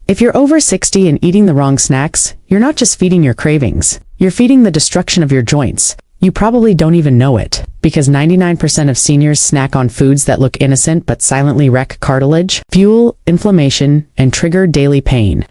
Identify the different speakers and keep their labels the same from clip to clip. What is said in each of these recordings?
Speaker 1: If you're over 60 and eating the wrong snacks, you're not just feeding your cravings, you're feeding the destruction of your joints. You probably don't even know it, because 99% of seniors snack on foods that look innocent but silently wreck cartilage, fuel inflammation, and trigger daily pain.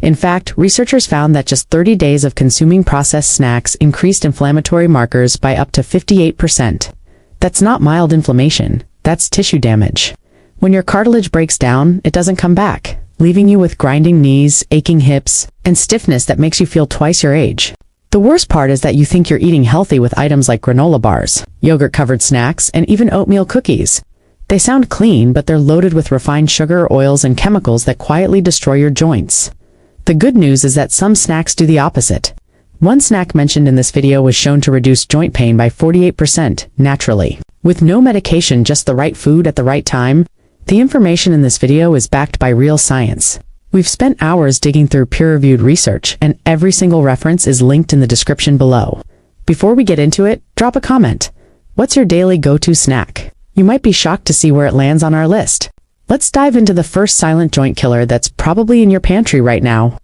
Speaker 1: In fact, researchers found that just 30 days of consuming processed snacks increased inflammatory markers by up to 58%. That's not mild inflammation, that's tissue damage. When your cartilage breaks down, it doesn't come back, leaving you with grinding knees, aching hips, and stiffness that makes you feel twice your age. The worst part is that you think you're eating healthy with items like granola bars, yogurt-covered snacks, and even oatmeal cookies. They sound clean, but they're loaded with refined sugar, oils, and chemicals that quietly destroy your joints. The good news is that some snacks do the opposite. One snack mentioned in this video was shown to reduce joint pain by 48% naturally. With no medication, just the right food at the right time. The information in this video is backed by real science. We've spent hours digging through peer-reviewed research, and every single reference is linked in the description below. Before we get into it, drop a comment. What's your daily go-to snack? You might be shocked to see where it lands on our list. Let's dive into the first silent joint killer that's probably in your pantry right now.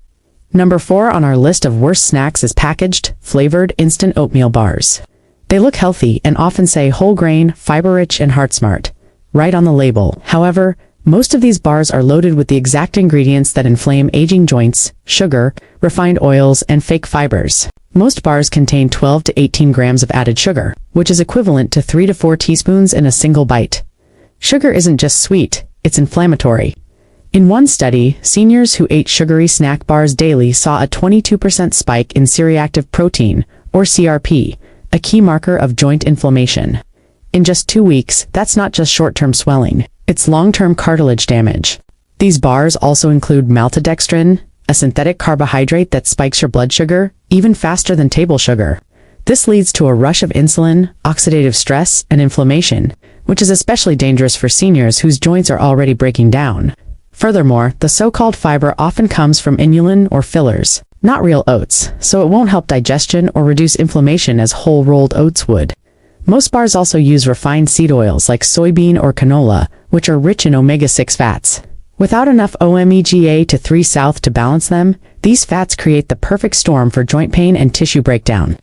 Speaker 1: Number 4 on our list of worst snacks is packaged, flavored instant oatmeal bars. They look healthy and often say whole grain, fiber-rich, and heart smart right on the label. However, most of these bars are loaded with the exact ingredients that inflame aging joints: sugar, refined oils, and fake fibers. Most bars contain 12 to 18 grams of added sugar, which is equivalent to 3 to 4 teaspoons in a single bite. Sugar isn't just sweet, it's inflammatory. In one study, seniors who ate sugary snack bars daily saw a 22% spike in C-reactive protein, or CRP, a key marker of joint inflammation. In just 2 weeks, that's not just short-term swelling. It's long-term cartilage damage. These bars also include maltodextrin, a synthetic carbohydrate that spikes your blood sugar, even faster than table sugar. This leads to a rush of insulin, oxidative stress, and inflammation, which is especially dangerous for seniors whose joints are already breaking down. Furthermore, the so-called fiber often comes from inulin or fillers, not real oats, so it won't help digestion or reduce inflammation as whole rolled oats would. Most bars also use refined seed oils like soybean or canola, which are rich in omega-6 fats. Without enough omega to 3 south to balance them, these fats create the perfect storm for joint pain and tissue breakdown.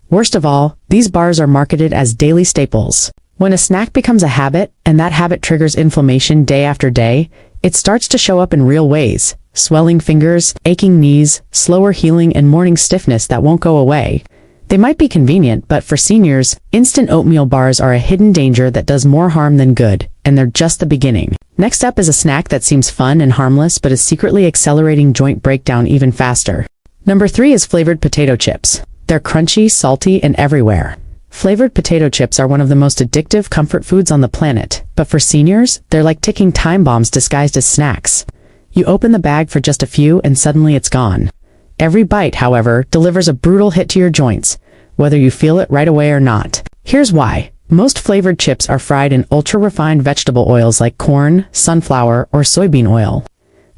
Speaker 1: Worst of all, these bars are marketed as daily staples. When a snack becomes a habit, and that habit triggers inflammation day after day, it starts to show up in real ways: swelling fingers, aching knees, slower healing, and morning stiffness that won't go away. They might be convenient, but for seniors, instant oatmeal bars are a hidden danger that does more harm than good, and they're just the beginning. Next up is a snack that seems fun and harmless but is secretly accelerating joint breakdown even faster. Number 3 is flavored potato chips. They're crunchy, salty, and everywhere. Flavored potato chips are one of the most addictive comfort foods on the planet, but for seniors, they're like ticking time bombs disguised as snacks. You open the bag for just a few and suddenly it's gone. Every bite, however, delivers a brutal hit to your joints, whether you feel it right away or not. Here's why. Most flavored chips are fried in ultra-refined vegetable oils like corn, sunflower, or soybean oil.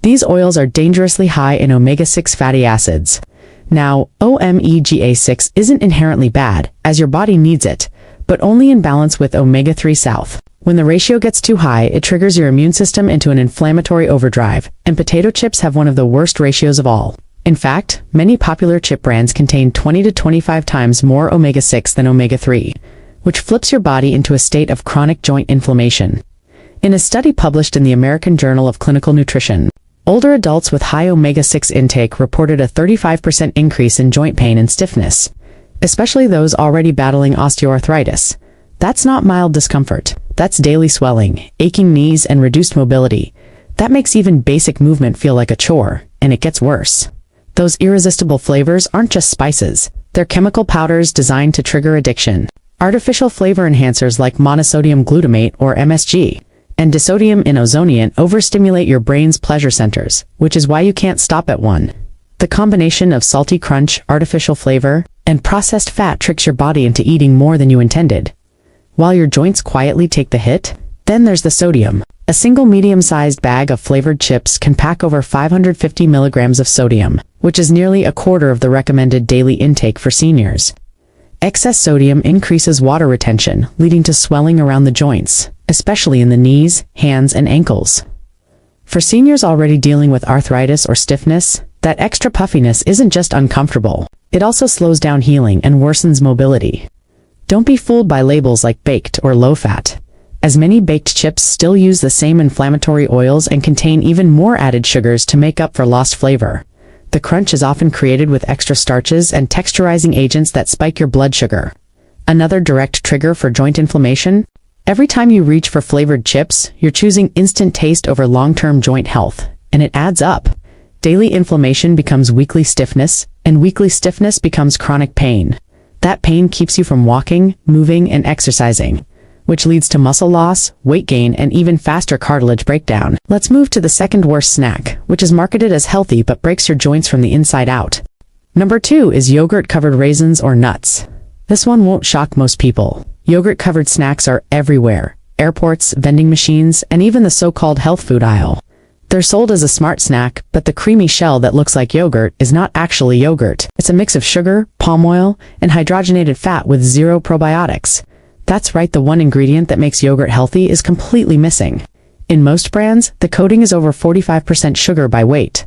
Speaker 1: These oils are dangerously high in omega-6 fatty acids. Now, omega-6 isn't inherently bad, as your body needs it, but only in balance with omega-3 south. When the ratio gets too high, it triggers your immune system into an inflammatory overdrive, and potato chips have one of the worst ratios of all. In fact, many popular chip brands contain 20 to 25 times more omega-6 than omega-3, which flips your body into a state of chronic joint inflammation. In a study published in the American Journal of Clinical Nutrition, older adults with high omega-6 intake reported a 35% increase in joint pain and stiffness, especially those already battling osteoarthritis. That's not mild discomfort. That's daily swelling, aching knees, and reduced mobility. That makes even basic movement feel like a chore, and it gets worse. Those irresistible flavors aren't just spices. They're chemical powders designed to trigger addiction. Artificial flavor enhancers like monosodium glutamate, or MSG, and disodium inosoniate overstimulate your brain's pleasure centers, which is why you can't stop at one. The combination of salty crunch, artificial flavor, and processed fat tricks your body into eating more than you intended. While your joints quietly take the hit, then there's the sodium. A single medium-sized bag of flavored chips can pack over 550 milligrams of sodium, which is nearly a quarter of the recommended daily intake for seniors. Excess sodium increases water retention, leading to swelling around the joints, especially in the knees, hands, and ankles. For seniors already dealing with arthritis or stiffness, that extra puffiness isn't just uncomfortable. It also slows down healing and worsens mobility. Don't be fooled by labels like baked or low-fat, as many baked chips still use the same inflammatory oils and contain even more added sugars to make up for lost flavor. The crunch is often created with extra starches and texturizing agents that spike your blood sugar. Another direct trigger for joint inflammation? Every time you reach for flavored chips, you're choosing instant taste over long-term joint health, and it adds up. Daily inflammation becomes weekly stiffness, and weekly stiffness becomes chronic pain. That pain keeps you from walking, moving, and exercising, which leads to muscle loss, weight gain, and even faster cartilage breakdown. Let's move to the second worst snack, which is marketed as healthy but breaks your joints from the inside out. Number 2 is yogurt-covered raisins or nuts. This one won't shock most people. Yogurt-covered snacks are everywhere: airports, vending machines, and even the so-called health food aisle. They're sold as a smart snack, but the creamy shell that looks like yogurt is not actually yogurt. It's a mix of sugar, palm oil, and hydrogenated fat with zero probiotics. That's right, the one ingredient that makes yogurt healthy is completely missing. In most brands, the coating is over 45% sugar by weight.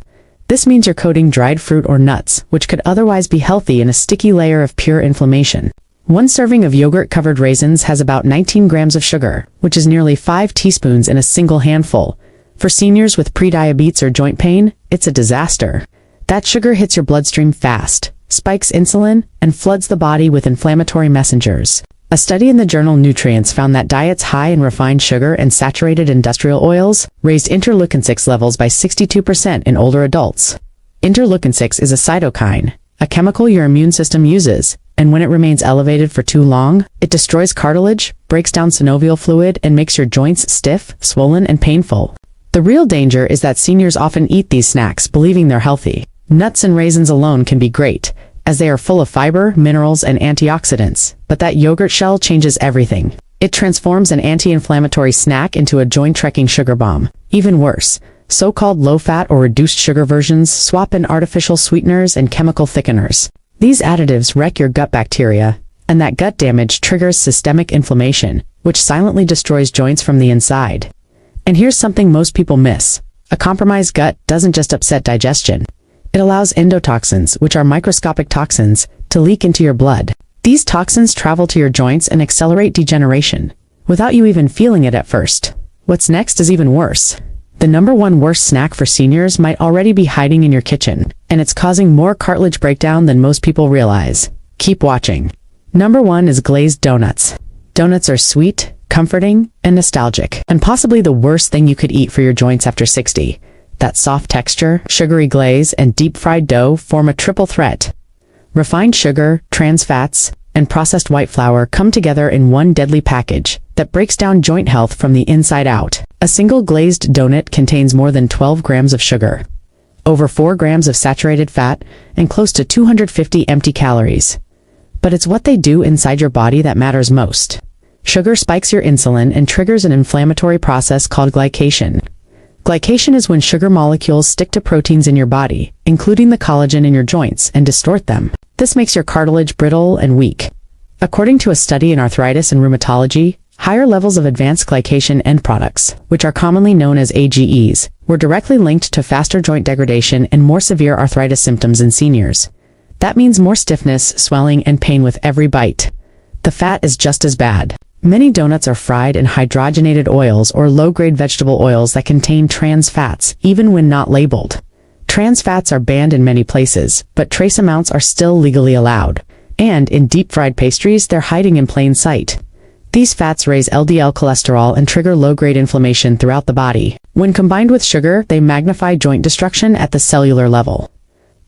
Speaker 1: This means you're coating dried fruit or nuts, which could otherwise be healthy, in a sticky layer of pure inflammation. One serving of yogurt-covered raisins has about 19 grams of sugar, which is nearly 5 teaspoons in a single handful. For seniors with prediabetes or joint pain, it's a disaster. That sugar hits your bloodstream fast, spikes insulin, and floods the body with inflammatory messengers. A study in the journal Nutrients found that diets high in refined sugar and saturated industrial oils raised interleukin-6 levels by 62% in older adults. Interleukin-6 is a cytokine, a chemical your immune system uses, and when it remains elevated for too long, it destroys cartilage, breaks down synovial fluid, and makes your joints stiff, swollen, and painful. The real danger is that seniors often eat these snacks believing they're healthy. Nuts and raisins alone can be great, as they are full of fiber, minerals, and antioxidants, but that yogurt shell changes everything. It transforms an anti-inflammatory snack into a joint-wrecking sugar bomb. Even worse, so-called low-fat or reduced sugar versions swap in artificial sweeteners and chemical thickeners. These additives wreck your gut bacteria, and that gut damage triggers systemic inflammation, which silently destroys joints from the inside. And here's something most people miss. A compromised gut doesn't just upset digestion. It allows endotoxins, which are microscopic toxins, to leak into your blood. These toxins travel to your joints and accelerate degeneration, without you even feeling it at first. What's next is even worse. The number one worst snack for seniors might already be hiding in your kitchen, and it's causing more cartilage breakdown than most people realize. Keep watching. Number 1 is glazed donuts. Donuts are sweet, comforting, and nostalgic, and possibly the worst thing you could eat for your joints after 60. That soft texture, sugary glaze, and deep-fried dough form a triple threat. Refined sugar, trans fats, and processed white flour come together in one deadly package that breaks down joint health from the inside out. A single glazed donut contains more than 12 grams of sugar, over 4 grams of saturated fat, and close to 250 empty calories. But it's what they do inside your body that matters most. Sugar spikes your insulin and triggers an inflammatory process called glycation. Glycation is when sugar molecules stick to proteins in your body, including the collagen in your joints, and distort them. This makes your cartilage brittle and weak. According to a study in arthritis and rheumatology, higher levels of advanced glycation end products, which are commonly known as AGEs, were directly linked to faster joint degradation and more severe arthritis symptoms in seniors. That means more stiffness, swelling, and pain with every bite. The fat is just as bad. Many donuts are fried in hydrogenated oils or low-grade vegetable oils that contain trans fats, even when not labeled. Trans fats are banned in many places, but trace amounts are still legally allowed. And in deep-fried pastries, they're hiding in plain sight. These fats raise LDL cholesterol and trigger low-grade inflammation throughout the body. When combined with sugar, they magnify joint destruction at the cellular level.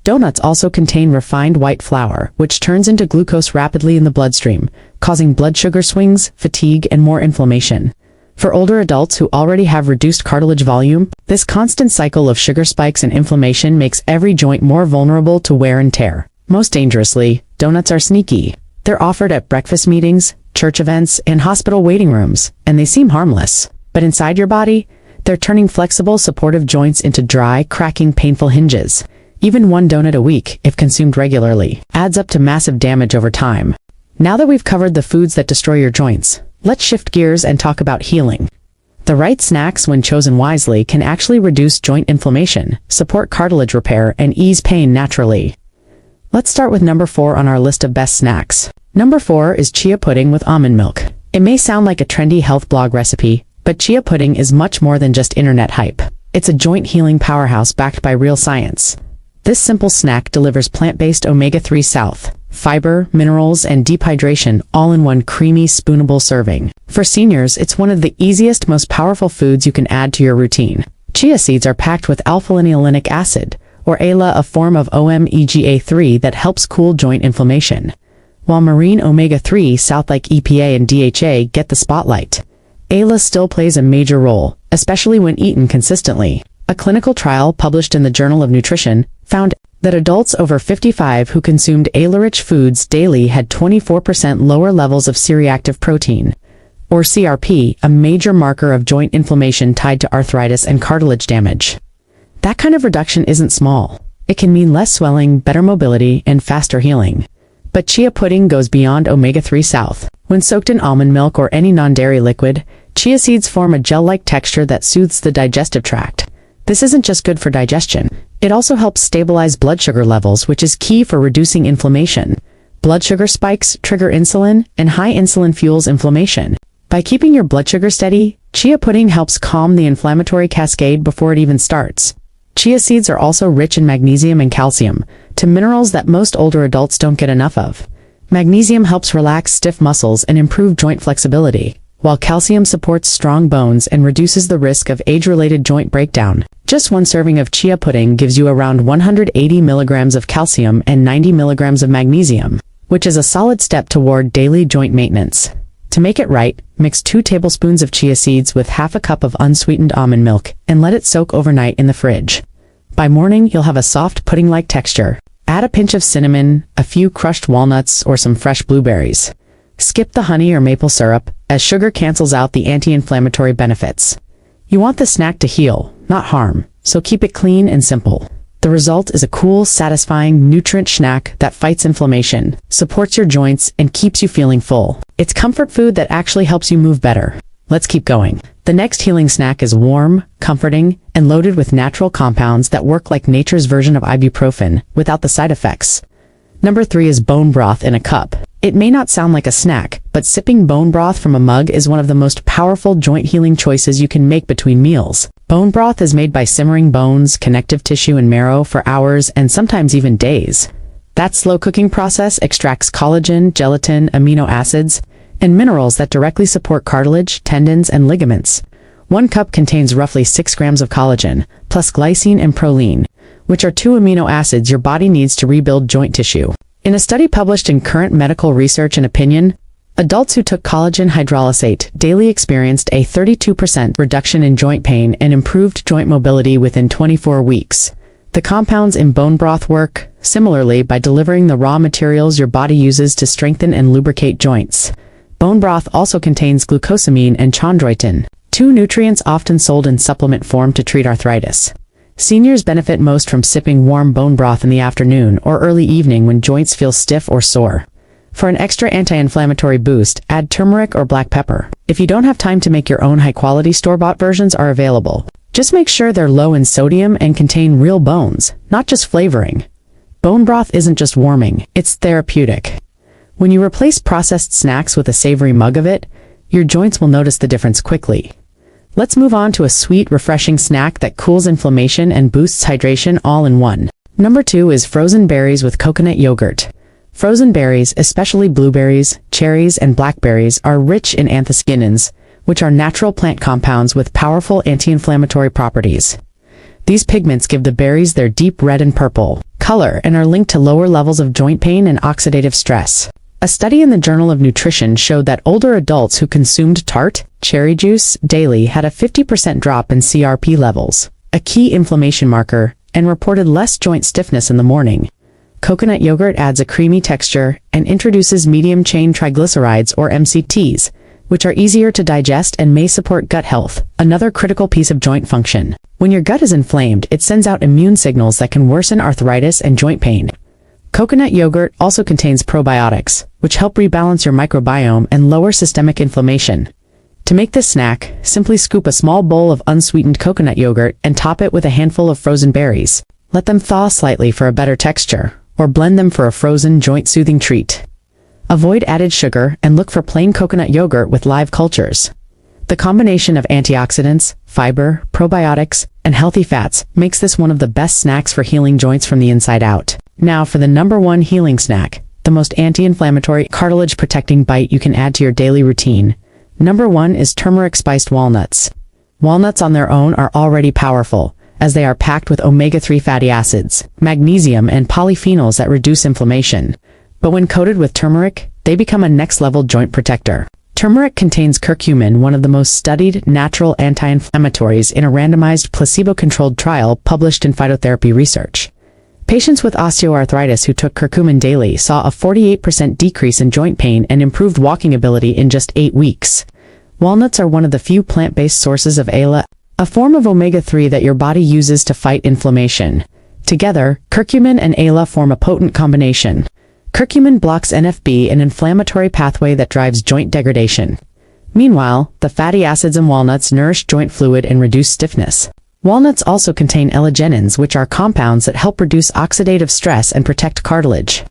Speaker 1: Donuts also contain refined white flour, which turns into glucose rapidly in the bloodstream, causing blood sugar swings, fatigue, and more inflammation. For older adults who already have reduced cartilage volume, this constant cycle of sugar spikes and inflammation makes every joint more vulnerable to wear and tear. Most dangerously, donuts are sneaky. They're offered at breakfast meetings, church events, and hospital waiting rooms, and they seem harmless. But inside your body, they're turning flexible, supportive joints into dry, cracking, painful hinges. Even one donut a week, if consumed regularly, adds up to massive damage over time. Now that we've covered the foods that destroy your joints, let's shift gears and talk about healing. The right snacks, when chosen wisely, can actually reduce joint inflammation, support cartilage repair, and ease pain naturally. Let's start with number 4 on our list of best snacks. Number 4 is chia pudding with almond milk. It may sound like a trendy health blog recipe, but chia pudding is much more than just internet hype. It's a joint healing powerhouse backed by real science. This simple snack delivers plant-based omega-3 south, fiber, minerals, and deep hydration all in one creamy, spoonable serving. For seniors, it's one of the easiest, most powerful foods you can add to your routine. Chia seeds are packed with alpha-linolenic acid, or ALA, a form of omega-3 that helps cool joint inflammation. While marine omega-3 south like EPA and DHA get the spotlight, ALA still plays a major role, especially when eaten consistently. A clinical trial published in the Journal of Nutrition found that adults over 55 who consumed ALA-rich foods daily had 24% lower levels of C-reactive protein, or CRP, a major marker of joint inflammation tied to arthritis and cartilage damage. That kind of reduction isn't small. It can mean less swelling, better mobility, and faster healing. But chia pudding goes beyond omega-3 south. When soaked in almond milk or any non-dairy liquid, chia seeds form a gel-like texture that soothes the digestive tract. This isn't just good for digestion. It also helps stabilize blood sugar levels, which is key for reducing inflammation. Blood sugar spikes trigger insulin, and high insulin fuels inflammation. By keeping your blood sugar steady, chia pudding helps calm the inflammatory cascade before it even starts. Chia seeds are also rich in magnesium and calcium, two minerals that most older adults don't get enough of. Magnesium helps relax stiff muscles and improve joint flexibility, while calcium supports strong bones and reduces the risk of age-related joint breakdown. Just one serving of chia pudding gives you around 180 milligrams of calcium and 90 milligrams of magnesium, which is a solid step toward daily joint maintenance. To make it right, mix 2 tablespoons of chia seeds with half a cup of unsweetened almond milk and let it soak overnight in the fridge. By morning, you'll have a soft pudding-like texture. Add a pinch of cinnamon, a few crushed walnuts, or some fresh blueberries. Skip the honey or maple syrup, as sugar cancels out the anti-inflammatory benefits. You want the snack to heal, not harm, so keep it clean and simple. The result is a cool, satisfying, nutrient snack that fights inflammation, supports your joints, and keeps you feeling full. It's comfort food that actually helps you move better. Let's keep going. The next healing snack is warm, comforting, and loaded with natural compounds that work like nature's version of ibuprofen, without the side effects. Number 3 is bone broth in a cup. It may not sound like a snack, but sipping bone broth from a mug is one of the most powerful joint healing choices you can make between meals. Bone broth is made by simmering bones, connective tissue, and marrow for hours and sometimes even days. That slow cooking process extracts collagen, gelatin, amino acids, and minerals that directly support cartilage, tendons, and ligaments. 1 cup contains roughly 6 grams of collagen, plus glycine and proline, which are 2 amino acids your body needs to rebuild joint tissue. In a study published in Current Medical Research and Opinion, adults who took collagen hydrolysate daily experienced a 32% reduction in joint pain and improved joint mobility within 24 weeks. The compounds in bone broth work similarly by delivering the raw materials your body uses to strengthen and lubricate joints. Bone broth also contains glucosamine and chondroitin, 2 nutrients often sold in supplement form to treat arthritis. Seniors benefit most from sipping warm bone broth in the afternoon or early evening when joints feel stiff or sore. For an extra anti-inflammatory boost, add turmeric or black pepper. If you don't have time to make your own, high-quality store-bought versions are available. Just make sure they're low in sodium and contain real bones, not just flavoring. Bone broth isn't just warming, it's therapeutic. When you replace processed snacks with a savory mug of it, your joints will notice the difference quickly. Let's move on to a sweet, refreshing snack that cools inflammation and boosts hydration all in one. Number 2 is frozen berries with coconut yogurt. Frozen berries, especially blueberries, cherries, and blackberries, are rich in anthocyanins, which are natural plant compounds with powerful anti-inflammatory properties. These pigments give the berries their deep red and purple color and are linked to lower levels of joint pain and oxidative stress. A study in the Journal of Nutrition showed that older adults who consumed tart, cherry juice daily had a 50% drop in CRP levels, a key inflammation marker, and reported less joint stiffness in the morning. Coconut yogurt adds a creamy texture and introduces medium-chain triglycerides or MCTs, which are easier to digest and may support gut health, another critical piece of joint function. When your gut is inflamed, it sends out immune signals that can worsen arthritis and joint pain. Coconut yogurt also contains probiotics, which help rebalance your microbiome and lower systemic inflammation. To make this snack, simply scoop a small bowl of unsweetened coconut yogurt and top it with a handful of frozen berries. Let them thaw slightly for a better texture, or blend them for a frozen, joint-soothing treat. Avoid added sugar and look for plain coconut yogurt with live cultures. The combination of antioxidants, fiber, probiotics, and healthy fats makes this one of the best snacks for healing joints from the inside out. Now for the #1 healing snack, the most anti-inflammatory, cartilage-protecting bite you can add to your daily routine. #1 is turmeric-spiced walnuts. Walnuts on their own are already powerful, as they are packed with omega-3 fatty acids, magnesium, and polyphenols that reduce inflammation. But when coated with turmeric, they become a next-level joint protector. Turmeric contains curcumin, one of the most studied natural anti-inflammatories in a randomized placebo-controlled trial published in Phytotherapy Research. Patients with osteoarthritis who took curcumin daily saw a 48% decrease in joint pain and improved walking ability in just 8 weeks. Walnuts are one of the few plant-based sources of ALA, a form of omega-3 that your body uses to fight inflammation. Together, curcumin and ALA form a potent combination. Curcumin blocks NFB, an inflammatory pathway that drives joint degradation. Meanwhile, the fatty acids in walnuts nourish joint fluid and reduce stiffness. Walnuts also contain L-arginins, which are compounds that help reduce oxidative stress and protect cartilage.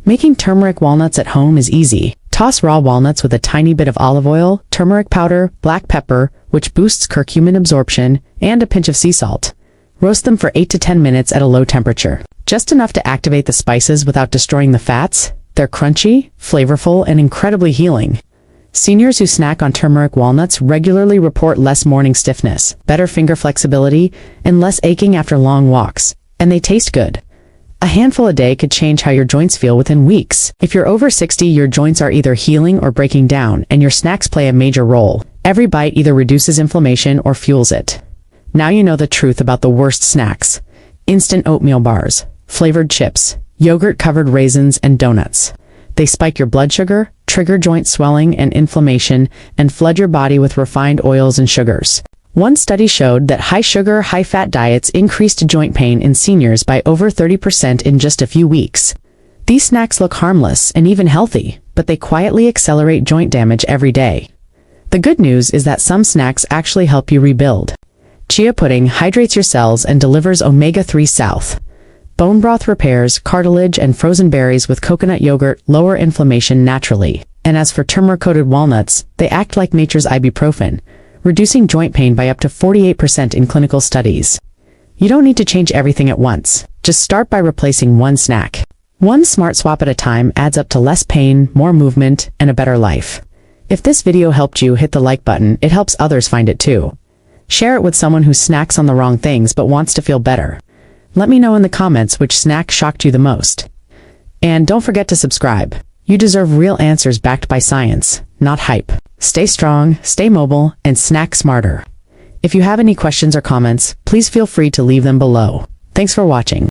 Speaker 1: Making turmeric walnuts at home is easy. Toss raw walnuts with a tiny bit of olive oil, turmeric powder, black pepper, which boosts curcumin absorption, and a pinch of sea salt. Roast them for 8 to 10 minutes at a low temperature. Just enough to activate the spices without destroying the fats. They're crunchy, flavorful, and incredibly healing. Seniors who snack on turmeric walnuts regularly report less morning stiffness, better finger flexibility, and less aching after long walks. And they taste good. A handful a day could change how your joints feel within weeks. If you're over 60, your joints are either healing or breaking down, and your snacks play a major role. Every bite either reduces inflammation or fuels it. Now you know the truth about the worst snacks. Instant oatmeal bars, flavored chips, yogurt-covered raisins, and donuts. They spike your blood sugar, trigger joint swelling and inflammation, and flood your body with refined oils and sugars. One study showed that high-sugar, high-fat diets increased joint pain in seniors by over 30% in just a few weeks. These snacks look harmless and even healthy, but they quietly accelerate joint damage every day. The good news is that some snacks actually help you rebuild. Chia pudding hydrates your cells and delivers omega-3 south. Bone broth repairs cartilage, and frozen berries with coconut yogurt lower inflammation naturally. And as for turmeric-coated walnuts, they act like nature's ibuprofen, reducing joint pain by up to 48% in clinical studies. You don't need to change everything at once. Just start by replacing one snack. One smart swap at a time adds up to less pain, more movement, and a better life. If this video helped you, hit the like button. It helps others find it too. Share it with someone who snacks on the wrong things but wants to feel better. Let me know in the comments which snack shocked you the most. And don't forget to subscribe. You deserve real answers backed by science, not hype. Stay strong, stay mobile, and snack smarter. If you have any questions or comments, please feel free to leave them below. Thanks for watching.